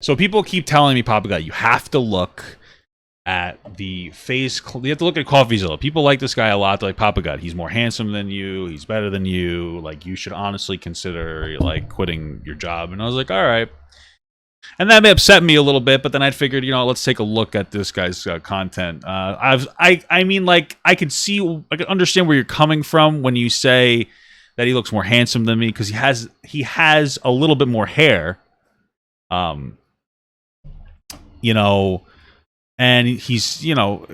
So people keep telling me, Papa God, you have to look at the Faze. You have to look at Coffeezilla. People like this guy a lot. They're like, Papa God, he's more handsome than you. He's better than you. Like, you should honestly consider like quitting your job. And I was like, all right. And that may upset me a little bit, but then I figured, you know, let's take a look at this guy's content. I mean, like, I could understand where you're coming from when you say that he looks more handsome than me, because he has a little bit more hair, you know, and he's, you know,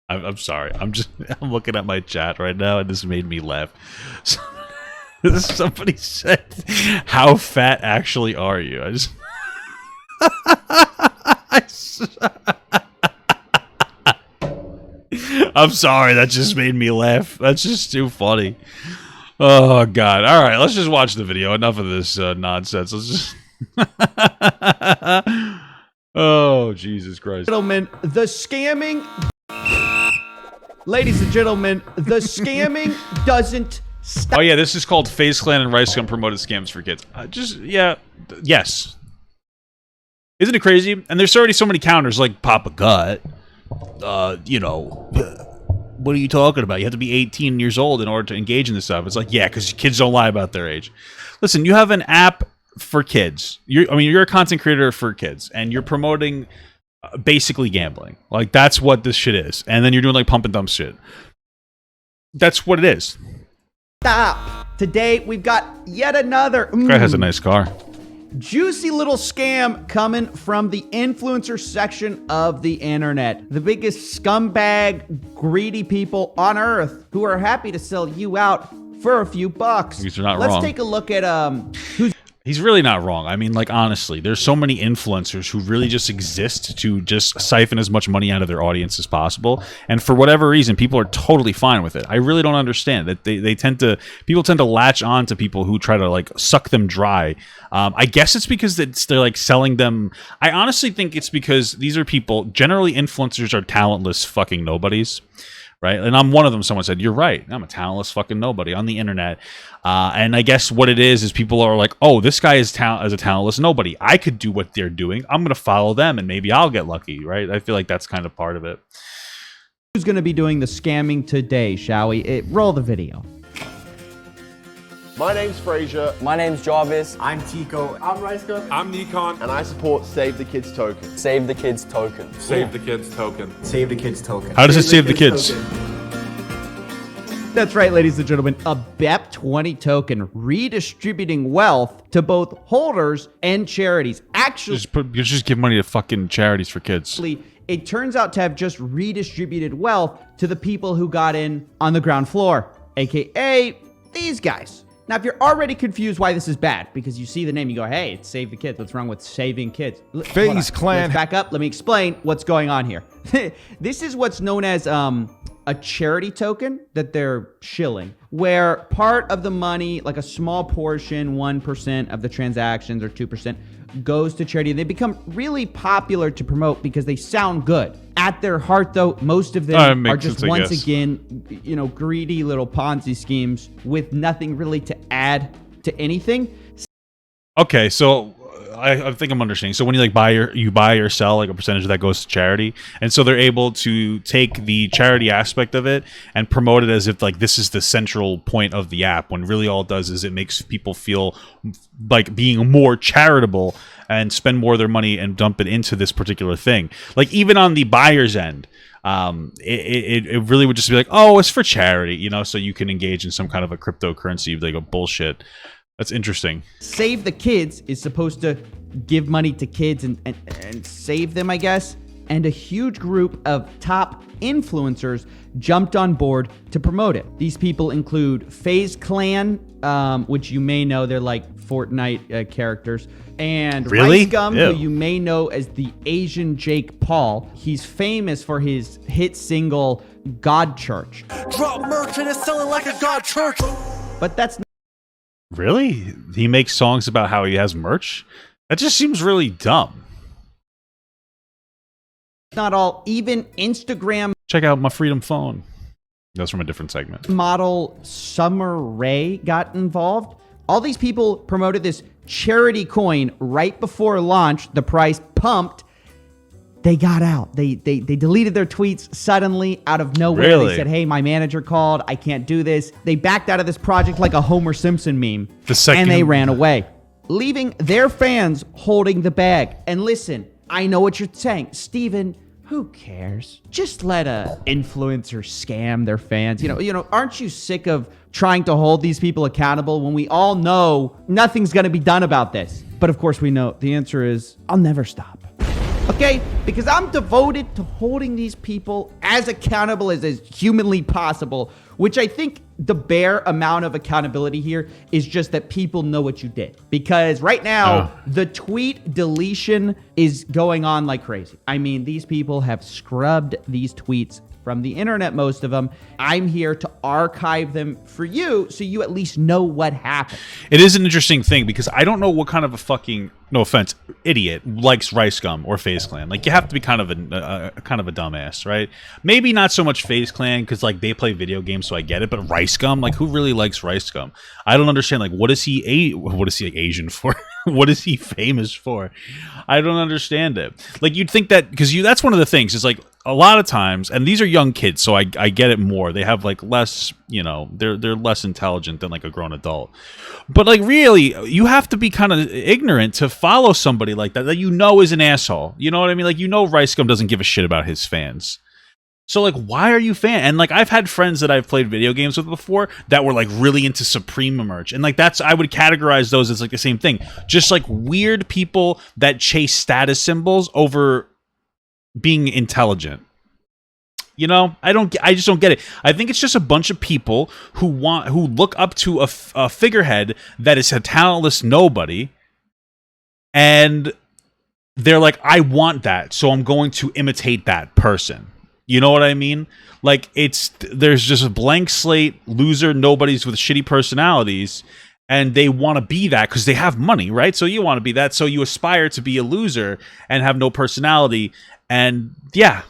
I'm sorry, I'm looking at my chat right now, and this made me laugh. Somebody said, "How fat actually are you?" I'm sorry, that just made me laugh. That's just too funny. Oh God! All right, let's just watch the video. Enough of this nonsense. Let's just. Oh Jesus Christ! Gentlemen, the scamming. Ladies and gentlemen, the scamming doesn't stop. Oh yeah, this is called Faze Clan and Ricegum promoted scams for kids. Yes. Isn't it crazy? And there's already so many counters like Papa Gut. You know, what are you talking about? You have to be 18 years old in order to engage in this stuff. It's like, yeah, because kids don't lie about their age. Listen, you have an app for kids. You're a content creator for kids, and you're promoting basically gambling. Like, that's what this shit is. And then you're doing like pump and dump shit. That's what it is. Stop. Today we've got yet another Guy has a nice car. juicy little scam coming from the influencer section of the internet. The biggest scumbag, greedy people on earth who are happy to sell you out for a few bucks. These are not Let's wrong. take a look at who's He's really not wrong. I mean, like, honestly, there's so many influencers who really just exist to just siphon as much money out of their audience as possible. And for whatever reason, people are totally fine with it. I really don't understand that people tend to latch on to people who try to like suck them dry. I guess it's because they're like selling them. I honestly think it's because these are people, generally influencers are talentless fucking nobodies. Right? And I'm one of them. Someone said, you're right. I'm a talentless fucking nobody on the internet. And I guess what it is people are like, oh, this guy is a talentless nobody. I could do what they're doing. I'm going to follow them and maybe I'll get lucky, right? I feel like that's kind of part of it. who's going to be doing the scamming today, shall we? Roll the video. My name's Frazier. My name's Jarvis. I'm Tico. I'm Ricegum. I'm Nikon. And I support Save the Kids Token. Save the Kids Token. Save the Kids Token. Save the Kids Token. How does it save the kids? That's right, ladies and gentlemen. A BEP20 token redistributing wealth to both holders and charities. Actually, Just give money to fucking charities for kids. it turns out to have just redistributed wealth to the people who got in on the ground floor, aka these guys. Now, if you're already confused why this is bad, because you see the name, you go, hey, it's Save the Kids. What's wrong with saving kids? Faze Clan. Let's back up. Let me explain what's going on here. This is what's known as a charity token that they're shilling, where part of the money, like a small portion, 1% of the transactions or 2%, goes to charity. They become really popular to promote because they sound good. At their heart, though, most of them are just once again, you know, greedy little Ponzi schemes with nothing really to add to anything. Okay, so I think I'm understanding. So when you buy or sell, like a percentage of that goes to charity, and so they're able to take the charity aspect of it and promote it as if like this is the central point of the app, when really all it does is it makes people feel like being more charitable and spend more of their money and dump it into this particular thing. Like even on the buyer's end, it really would just be like, oh, it's for charity, you know, so you can engage in some kind of a cryptocurrency, like a bullshit. That's interesting. Save the Kids is supposed to give money to kids and save them, I guess. And a huge group of top influencers jumped on board to promote it. These people include Faze Clan, which you may know, they're like Fortnite characters, and Really? Ricegum, Ew. who you may know as the Asian Jake Paul. He's famous for his hit single, God Church. Drop merch and it's selling like a god church. But that's Really? He makes songs about how he has merch? That just seems really dumb. not all. Even Instagram Check out my Freedom phone. That's from a different segment. model Summer Rae got involved. All these people promoted this charity coin right before launch, the price pumped. They got out. They deleted their tweets suddenly out of nowhere. Really? They said, hey, my manager called. I can't do this. They backed out of this project like a Homer Simpson meme. And they ran away, leaving their fans holding the bag. And listen, I know what you're saying. Steven, who cares? Just let a influencer scam their fans. You know, aren't you sick of trying to hold these people accountable when we all know nothing's going to be done about this? But of course we know the answer is I'll never stop. Okay? Because I'm devoted to holding these people as accountable as humanly possible, which I think the bare amount of accountability here is just that people know what you did. Because right now, the tweet deletion is going on like crazy. I mean, these people have scrubbed these tweets from the internet, most of them. I'm here to archive them for you so you at least know what happened. It is an interesting thing because I don't know what kind of a fucking, no offense, idiot likes Ricegum or Faze Clan. Like, you have to be kind of a dumbass, right? Maybe not so much Faze Clan because like they play video games, so I get it. But Ricegum, like, who really likes Ricegum? I don't understand. Like, what is he like Asian for? What is he famous for? I don't understand it. Like, you'd think that because that's one of the things is like a lot of times, and these are young kids, so I get it more. They have like less, they're less intelligent than like a grown adult. But like really, you have to be kind of ignorant to follow somebody like that you know is an asshole. You know what I mean? Like, Ricegum doesn't give a shit about his fans. So, like, why are you fan? And, like, I've had friends that I've played video games with before that were, like, really into Supreme merch. And, like, I would categorize those as, like, the same thing. Just, like, weird people that chase status symbols over being intelligent. I just don't get it. I think it's just a bunch of people who look up to a figurehead that is a talentless nobody. And they're like, I want that, so I'm going to imitate that person. You know what I mean? Like, there's just a blank slate, loser nobodies with shitty personalities, and they want to be that because they have money, right? So you want to be that, so you aspire to be a loser and have no personality, and yeah.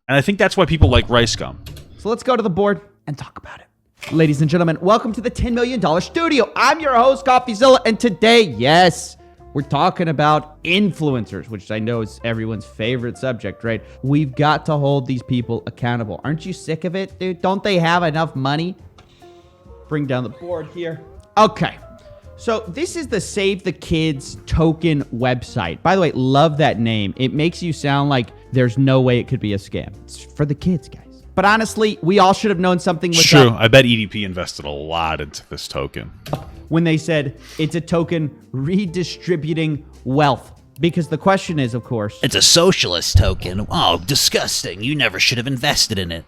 And I think that's why people like Ricegum. So let's go to the board and talk about it. Ladies and gentlemen, welcome to the $10 million studio. I'm your host, Coffeezilla, and today, yes, we're talking about influencers, which I know is everyone's favorite subject, right? We've got to hold these people accountable. Aren't you sick of it, dude? Don't they have enough money? Bring down the board here. Okay. So this is the Save the Kids token website. By the way, love that name. It makes you sound like there's no way it could be a scam. It's for the kids, guys. But honestly, we all should have known something was true. up I bet EDP invested a lot into this token when they said it's a token redistributing wealth. Because the question is, of course, it's a socialist token. Oh, disgusting. You never should have invested in it.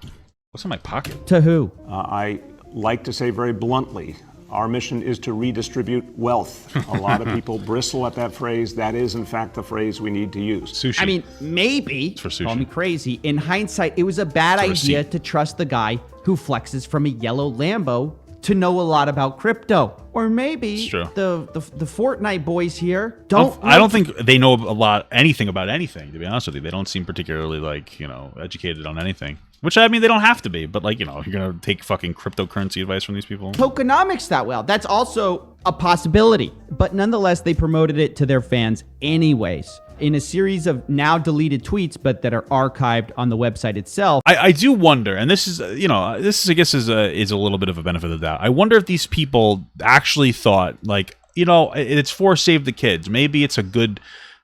What's in my pocket? To who? I like to say very bluntly, our mission is to redistribute wealth. A lot of people bristle at that phrase. That is, in fact, the phrase we need to use. Sushi. I mean, maybe, it's for sushi. Call me crazy, in hindsight, it was a bad idea to trust the guy who flexes from a yellow Lambo to know a lot about crypto. Or maybe the Fortnite boys here I don't think they know anything about anything, to be honest with you. They don't seem particularly, like, educated on anything. Which, I mean, they don't have to be, but, like, you're going to take fucking cryptocurrency advice from these people? Tokenomics that well. That's also a possibility. But nonetheless, they promoted it to their fans anyways, in a series of now deleted tweets, but that are archived on the website itself. I do wonder, and this is, I guess is a little bit of a benefit of the doubt. I wonder if these people actually thought, like, it's for Save the Kids. Maybe it's a good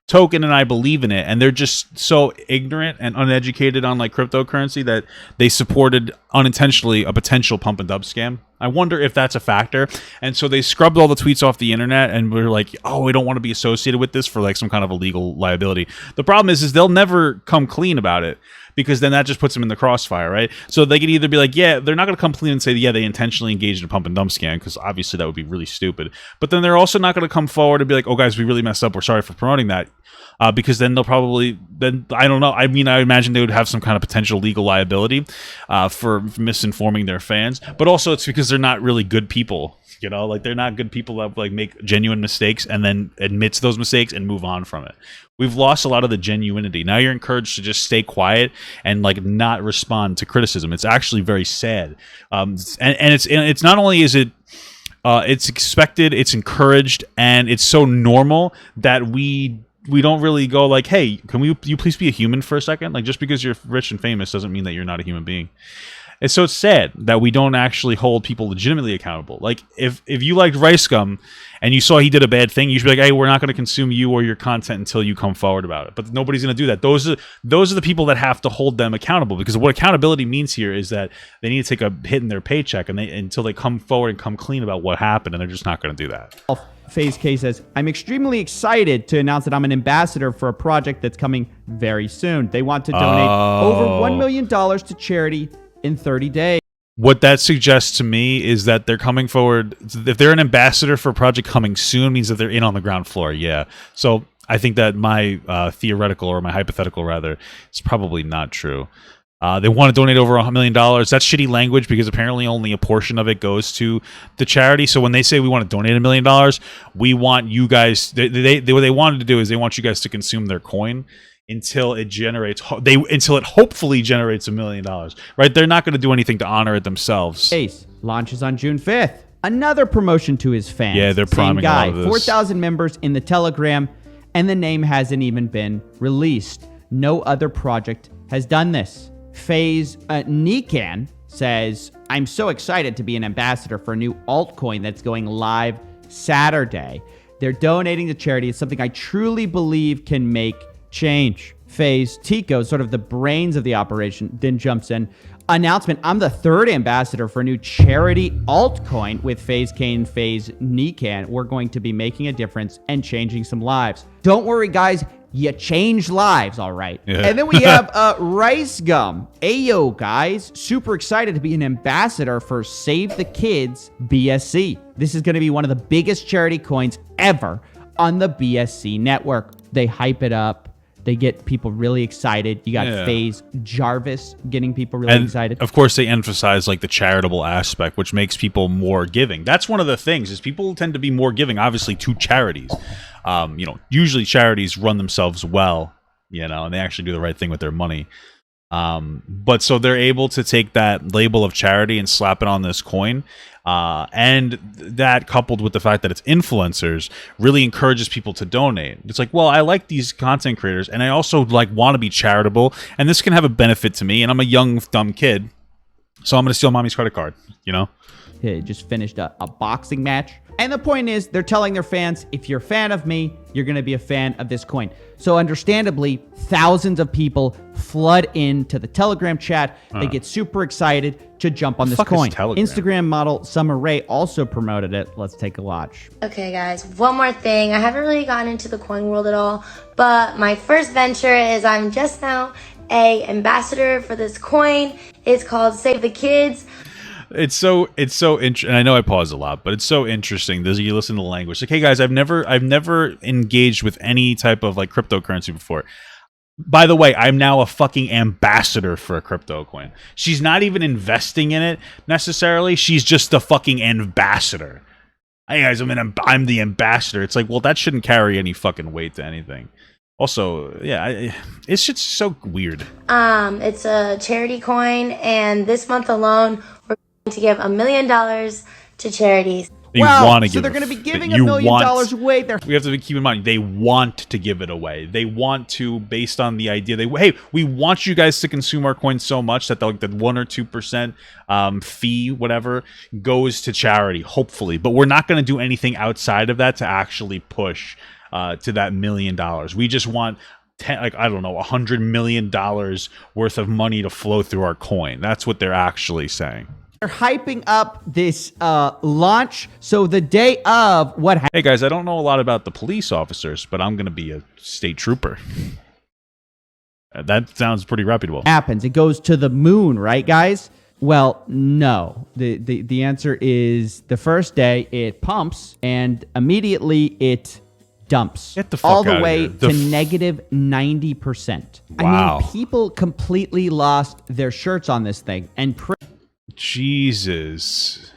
token and I believe in it, and they're just so ignorant and uneducated on, like, cryptocurrency that they supported unintentionally a potential pump and dump scam. I wonder if that's a factor. And so they scrubbed all the tweets off the internet and were like, oh, we don't want to be associated with this for, like, some kind of a legal liability. The problem is they'll never come clean about it, because then that just puts them in the crossfire, right? So they could either be like, yeah, they're not going to come clean and say, yeah, they intentionally engaged in a pump and dump scam, because obviously that would be really stupid. But then they're also not going to come forward and be like, oh, guys, we really messed up. We're sorry for promoting that. Because then they'll probably, I don't know. I mean, I imagine they would have some kind of potential legal liability for misinforming their fans. But also it's because they're not really good people. Like, they're not good people that, like, make genuine mistakes and then admits those mistakes and move on from it. We've lost a lot of the genuinity. Now you're encouraged to just stay quiet and, like, not respond to criticism. It's actually very sad. And it's not only is it It's expected, it's encouraged, and it's so normal that we don't really go like, hey, can you please be a human for a second? Like, just because you're rich and famous doesn't mean that you're not a human being. And so it's sad that we don't actually hold people legitimately accountable. Like, if you liked Ricegum and you saw he did a bad thing, you should be like, hey, we're not going to consume you or your content until you come forward about it. But nobody's going to do that. Those are the people that have to hold them accountable, because what accountability means here is that they need to take a hit in their paycheck until they come forward and come clean about what happened, and they're just not going to do that. Faze K says, I'm extremely excited to announce that I'm an ambassador for a project that's coming very soon. They want to donate over $1 million to charity in 30 days. What that suggests to me is that they're coming forward. If they're an ambassador for a project coming soon, means that they're in on the ground floor. Yeah. So I think that my theoretical, or my hypothetical rather, is probably not true. They want to donate over $1 million. That's shitty language, because apparently only a portion of it goes to the charity. So when they say we want to donate $1 million, we want you guys. What they wanted to do is they want you guys to consume their coin until it hopefully generates $1 million. Right? They're not going to do anything to honor it themselves. Ace launches on June 5th. Another promotion to his fans. Yeah, they're priming Same guy. a lot of this. 4,000 members in the Telegram, and the name hasn't even been released. No other project has done this. Faze Nikan says, I'm so excited to be an ambassador for a new altcoin that's going live Saturday. They're donating to charity. It's something I truly believe can make change. Faze Tico, sort of the brains of the operation, then jumps in. Announcement, I'm the third ambassador for a new charity altcoin with Faze K and Faze Nikan. We're going to be making a difference and changing some lives. Don't worry, guys. You change lives, all right. Yeah. And then we have Ricegum. Ayo, guys. Super excited to be an ambassador for Save the Kids BSC. This is going to be one of the biggest charity coins ever on the BSC network. They hype it up. They get people really excited. You got Faze Jarvis getting people really excited. Of course, they emphasize like the charitable aspect, which makes people more giving. That's one of the things, is people tend to be more giving, obviously, to charities. Usually charities run themselves well, and they actually do the right thing with their money. But so they're able to take that label of charity and slap it on this coin. And that, coupled with the fact that it's influencers, really encourages people to donate. It's like, well, I like these content creators, and I also want to be charitable, and this can have a benefit to me, and I'm a young, dumb kid, so I'm going to steal mommy's credit card, He just finished a boxing match. And the point is, they're telling their fans, if you're a fan of me, you're going to be a fan of this coin. So understandably, thousands of people flood into the Telegram chat. They get super excited to jump on this coin. Instagram model Summer Rae also promoted it. Let's take a watch. Okay, guys, one more thing. I haven't really gotten into the coin world at all, but my first venture is I'm just now a ambassador for this coin. It's called Save the Kids. It's so interesting. And I know I pause a lot, but it's so interesting. You listen to the language. Like, hey guys, I've never engaged with any type of like cryptocurrency before. By the way, I'm now a fucking ambassador for a crypto coin. She's not even investing in it necessarily. She's just the fucking ambassador. Hey guys, I'm the ambassador. It's like, well, that shouldn't carry any fucking weight to anything. Also, yeah, it's just so weird. It's a charity coin, and this month alone, we're going to give $1 million to charities. So they're going to be giving $1 million away. We have to keep in mind, they want to give it away. They want to, based on the idea, hey, we want you guys to consume our coins so much that the 1 or 2% fee, whatever, goes to charity, hopefully. But we're not going to do anything outside of that to actually push to that $1 million. We just want $100 million worth of money to flow through our coin. That's what they're actually saying. They're hyping up this launch. So the day of what happened. Hey guys, I don't know a lot about the police officers, but I'm going to be a state trooper. That sounds pretty reputable. Happens. It goes to the moon, right, guys? Well, no. The answer is the first day it pumps and immediately it dumps. Get the fuck all the out way of here. To negative 90%. Wow. I mean, people completely lost their shirts on this thing, and Jesus.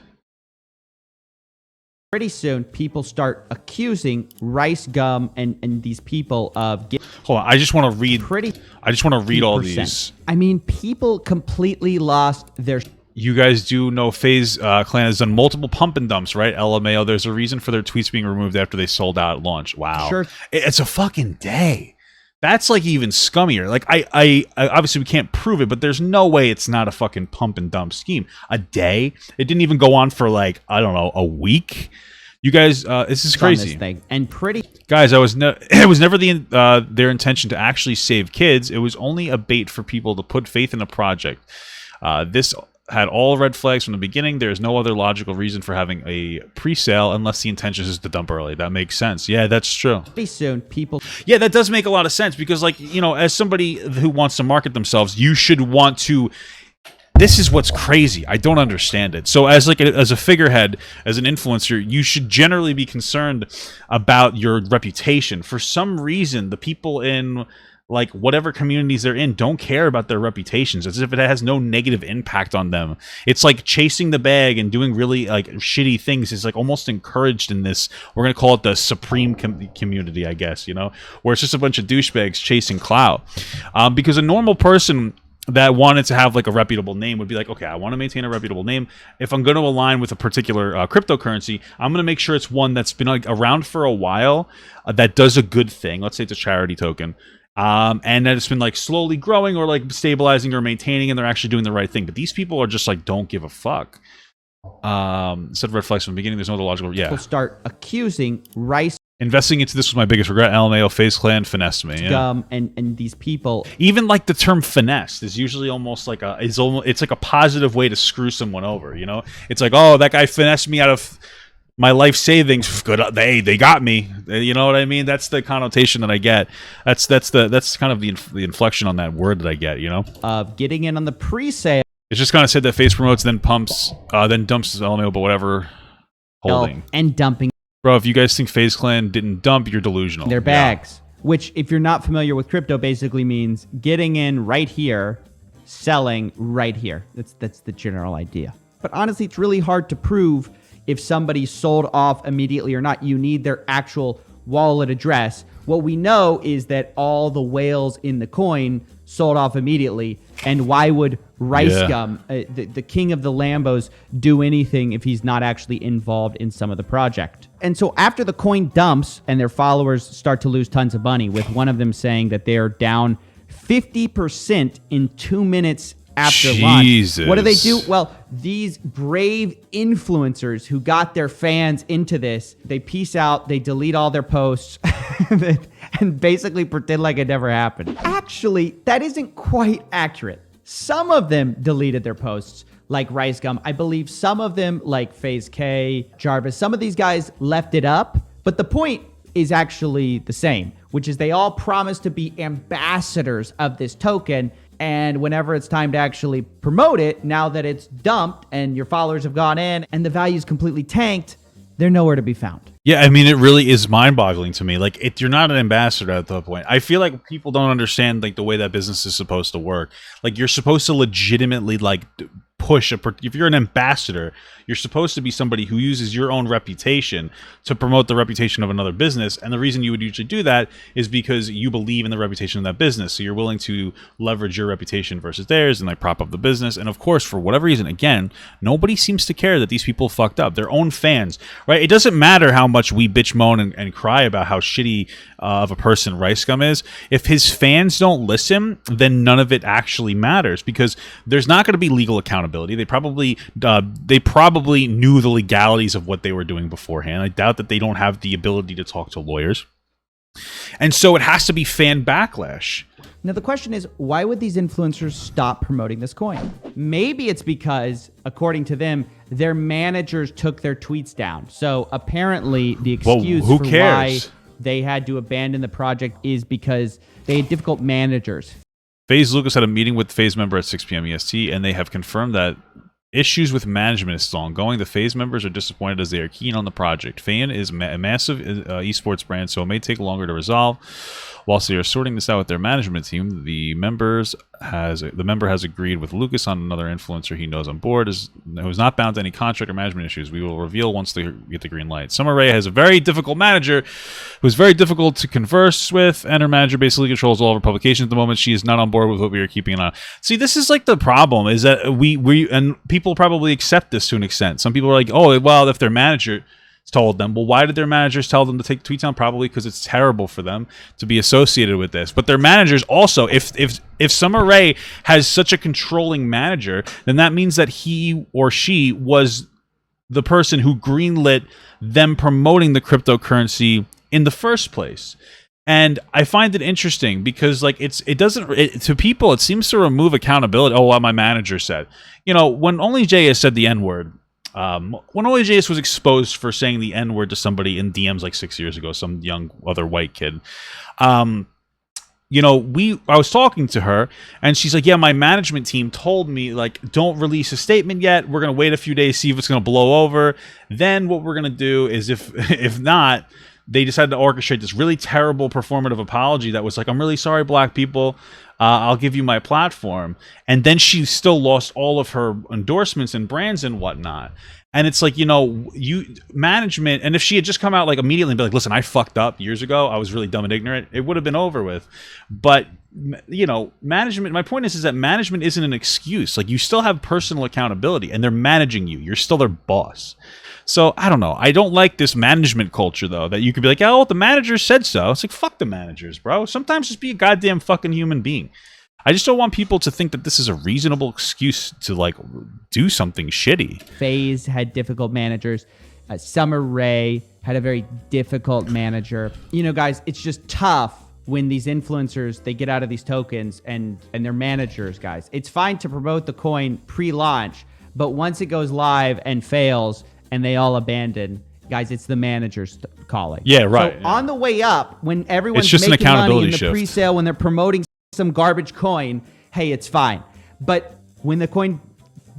Pretty soon, people start accusing Ricegum and these people of Hold on, I just want to read all these. I mean, people completely lost their You guys do know Faze Clan has done multiple pump and dumps, right? LMAO. There's a reason for their tweets being removed after they sold out at launch. Wow. Sure. It's a fucking day. That's like even scummier. Like I obviously we can't prove it, but there's no way it's not a fucking pump and dump scheme. A day? It didn't even go on for like, I don't know, a week. You guys, this is crazy. This thing. And pretty Guys, it was never their intention to actually save kids. It was only a bait for people to put faith in a project. This had all red flags from the beginning. There's no other logical reason for having a pre-sale unless the intention is to dump early. That makes sense. Yeah, that's true. soon, people. Yeah, that does make a lot of sense because, like, you know, as somebody who wants to market themselves, you should want to. This is what's crazy. I don't understand it. So as a figurehead, as an influencer, you should generally be concerned about your reputation. For some reason, the people in like whatever communities they're in don't care about their reputations, as if it has no negative impact on them. It's like chasing the bag and doing really like shitty things is like almost encouraged in this. We're gonna call it the supreme community, I guess, you know, where it's just a bunch of douchebags chasing clout. Because a normal person that wanted to have like a reputable name would be like, okay, I want to maintain a reputable name. If I'm going to align with a particular cryptocurrency, I'm going to make sure it's one that's been like around for a while, that does a good thing. Let's say it's a charity token. And that it's been like slowly growing or like stabilizing or maintaining, and they're actually doing the right thing. But these people are just like, don't give a fuck. Said red flags from the beginning. There's no other logical. Yeah. People start accusing Rice Investing into this was my biggest regret. LMAO, Faze Clan finessed me. Yeah. And these people. Even like the term finessed is usually almost like it's like a positive way to screw someone over. You know, it's like, oh, that guy finessed me out of my life savings. Good, they got me. You know what I mean? That's the connotation that I get. That's kind of the inflection on that word that I get. You know, getting in on the pre-sale. It's just kind of said that Faze promotes, then pumps, then dumps LMAO, but whatever. Holding and dumping. Bro, if you guys think Faze Clan didn't dump, you're delusional. Their bags, which, if you're not familiar with crypto, basically means getting in right here, selling right here. That's the general idea. But honestly, it's really hard to prove if somebody sold off immediately or not. You need their actual wallet address. What we know is that all the whales in the coin sold off immediately. And why would Ricegum, the king of the Lambos, do anything if he's not actually involved in some of the project? And so after the coin dumps and their followers start to lose tons of money, with one of them saying that they're down 50% in 2 minutes after launch. What do? Well, these brave influencers who got their fans into this, they peace out, they delete all their posts, and basically pretend like it never happened. Actually, that isn't quite accurate. Some of them deleted their posts, like Ricegum. I believe some of them, like Faze K, Jarvis, some of these guys left it up. But the point is actually the same, which is they all promise to be ambassadors of this token. And whenever it's time to actually promote it, now that it's dumped and your followers have gone in and the value's completely tanked, they're nowhere to be found. Yeah, I mean, it really is mind-boggling to me. Like, you're not an ambassador at that point. I feel like people don't understand like the way that business is supposed to work. Like, you're supposed to legitimately like push if you're an ambassador, you're supposed to be somebody who uses your own reputation to promote the reputation of another business. And the reason you would usually do that is because you believe in the reputation of that business. So you're willing to leverage your reputation versus theirs and like prop up the business. And of course, for whatever reason, again, nobody seems to care that these people fucked up. Their own fans, right? It doesn't matter how much we bitch, moan, and cry about how shitty of a person Ricegum is. If his fans don't listen, then none of it actually matters, because there's not going to be legal accountability. They probably knew the legalities of what they were doing beforehand. I doubt that they don't have the ability to talk to lawyers. And so it has to be fan backlash. Now, the question is, why would these influencers stop promoting this coin? Maybe it's because, according to them, their managers took their tweets down. So apparently the excuse for why they had to abandon the project is because they had difficult managers. Faze Lucas had a meeting with the Faze member at 6 p.m. EST, and they have confirmed that issues with management is still ongoing. The Faze members are disappointed as they are keen on the project. Fan is a massive esports brand, so it may take longer to resolve. Whilst they are sorting this out with their management team, the member has agreed with Lucas on another influencer he knows on board who is not bound to any contract or management issues. We will reveal once they get the green light. Summer Rae has a very difficult manager who's very difficult to converse with, and her manager basically controls all of her publications at the moment. She is not on board with what we are keeping an eye on. See, this is like the problem, is that we and people probably accept this to an extent. Some people are like, oh, well, if their manager told them, well, why did their managers tell them to take tweets down? Probably because it's terrible for them to be associated with this. But their managers also, if Summer Rae has such a controlling manager, then that means that he or she was the person who greenlit them promoting the cryptocurrency in the first place. And I find it interesting because, like, to people, it seems to remove accountability. Oh, well, my manager said, when Only Jay has said the N-word, when Only Jay was exposed for saying the N-word to somebody in DMs like 6 years ago, some young other white kid, I was talking to her and she's like, yeah, my management team told me, like, don't release a statement yet. We're going to wait a few days, see if it's going to blow over. Then what we're going to do is if not, they decided to orchestrate this really terrible performative apology that was like, I'm really sorry, black people. I'll give you my platform. And then she still lost all of her endorsements and brands and whatnot. And it's like, management, and if she had just come out like immediately and be like, listen, I fucked up years ago, I was really dumb and ignorant, it would have been over with. But, management, my point is that management isn't an excuse. Like, you still have personal accountability and they're managing you. You're still their boss. So, I don't know. I don't like this management culture, though, that you could be like, oh, the manager said so. It's like, fuck the managers, bro. Sometimes just be a goddamn fucking human being. I just don't want people to think that this is a reasonable excuse to, like, do something shitty. Faze had difficult managers. Summer Rae had a very difficult manager. Guys, it's just tough when these influencers, they get out of these tokens and they're managers, guys. It's fine to promote the coin pre-launch, but once it goes live and fails and they all abandon, guys, it's the manager's calling. Yeah, right. So on the way up, when everyone's just making an accountability money in the shift. pre-sale, when they're promoting some garbage coin, hey, it's fine. But when the coin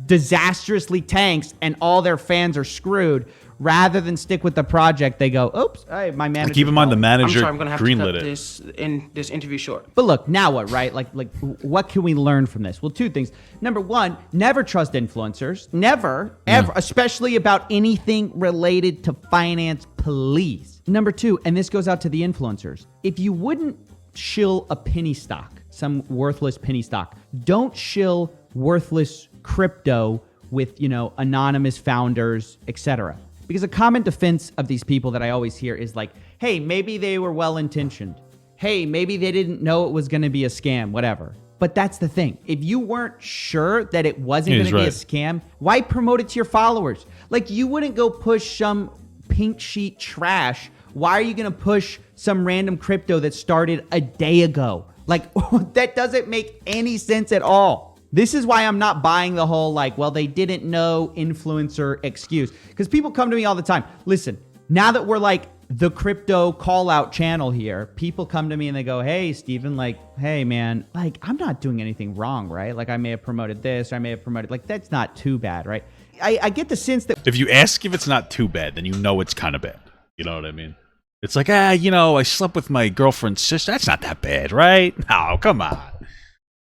disastrously tanks and all their fans are screwed, rather than stick with the project, they go, oops, hey, my manager. Keep in mind the manager I'm gonna have greenlit to cut it. this interview short. But look, now what, right? Like, what can we learn from this? Well, two things. Number one, never trust influencers. Never, ever, especially about anything related to finance, please. Number two, and this goes out to the influencers. If you wouldn't shill a penny stock, some worthless penny stock, don't shill worthless crypto with, anonymous founders, etc. Because a common defense of these people that I always hear is like, hey, maybe they were well-intentioned. Hey, maybe they didn't know it was going to be a scam, whatever. But that's the thing. If you weren't sure that it wasn't going to be a scam, why promote it to your followers? Like, you wouldn't go push some pink sheet trash. Why are you going to push some random crypto that started a day ago? Like, that doesn't make any sense at all. This is why I'm not buying the whole, like, well, they didn't know influencer excuse. Because people come to me all the time. Listen, now that we're like the crypto call out channel here, people come to me and they go, hey, Steven, like, hey, man, like, I'm not doing anything wrong, right? Like, I may have promoted this, or I may have promoted, like, that's not too bad, right? I get the sense that if you ask if it's not too bad, then you know it's kind of bad. You know what I mean? It's like, I slept with my girlfriend's sister. That's not that bad, right? No, come on.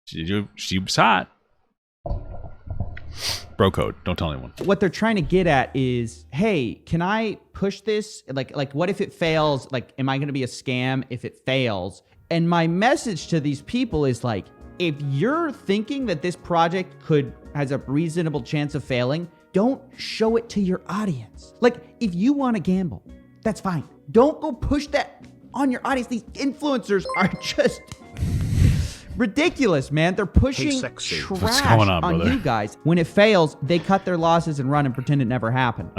She was hot. Bro code. Don't tell anyone. What they're trying to get at is, hey, can I push this? Like, what if it fails? Like, am I going to be a scam if it fails? And my message to these people is like, if you're thinking that this project has a reasonable chance of failing, don't show it to your audience. Like, if you want to gamble, that's fine. Don't go push that on your audience. These influencers are just ridiculous, man. They're pushing trash on you guys. When it fails, they cut their losses and run and pretend it never happened.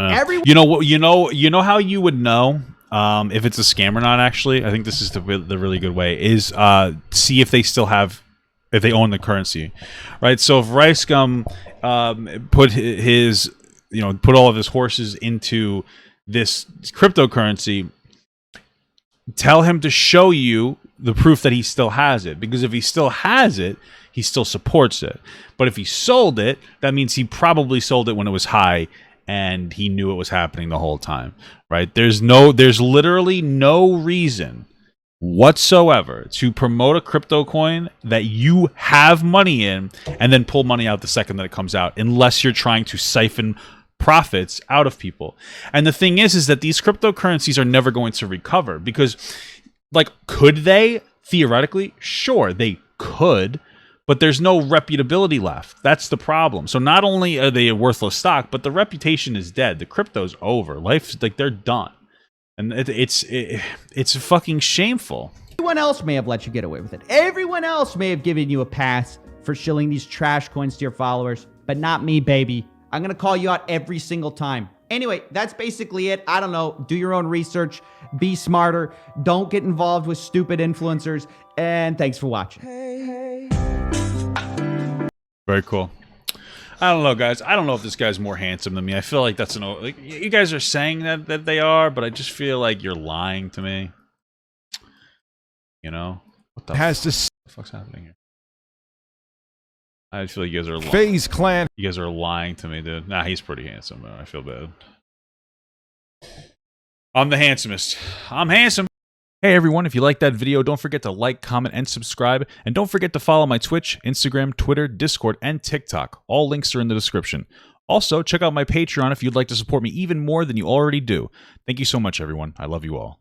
You know how you would know if it's a scam or not. Actually, I think this is the really good way is see if they still have, if they own the currency, right? So if Ricegum put all of his horses into this cryptocurrency, tell him to show you the proof that he still has it, because if he still has it, he still supports it. But if he sold it, that means he probably sold it when it was high and he knew it was happening the whole time, right? There's literally no reason whatsoever to promote a crypto coin that you have money in and then pull money out the second that it comes out, unless you're trying to siphon profits out of people. And the thing is that these cryptocurrencies are never going to recover because, like, could they? Theoretically, sure, they could, but there's no reputability left. That's the problem. So not only are they a worthless stock, but the reputation is dead. The crypto's over. Life's like, they're done. And it's fucking shameful. Everyone else may have let you get away with it. Everyone else may have given you a pass for shilling these trash coins to your followers, but not me, baby. I'm going to call you out every single time. Anyway, that's basically it. I don't know. Do your own research. Be smarter. Don't get involved with stupid influencers. And thanks for watching. Very cool. I don't know, guys. I don't know if this guy's more handsome than me. I feel like that's like, you guys are saying that they are, but I just feel like you're lying to me. You know? What the fuck's happening here? I feel like you guys are lying. Faze clan. You guys are lying to me, dude. Nah, he's pretty handsome, though. I feel bad. I'm the handsomest. I'm handsome. Hey everyone, if you liked that video, don't forget to like, comment, and subscribe. And don't forget to follow my Twitch, Instagram, Twitter, Discord, and TikTok. All links are in the description. Also, check out my Patreon if you'd like to support me even more than you already do. Thank you so much, everyone. I love you all.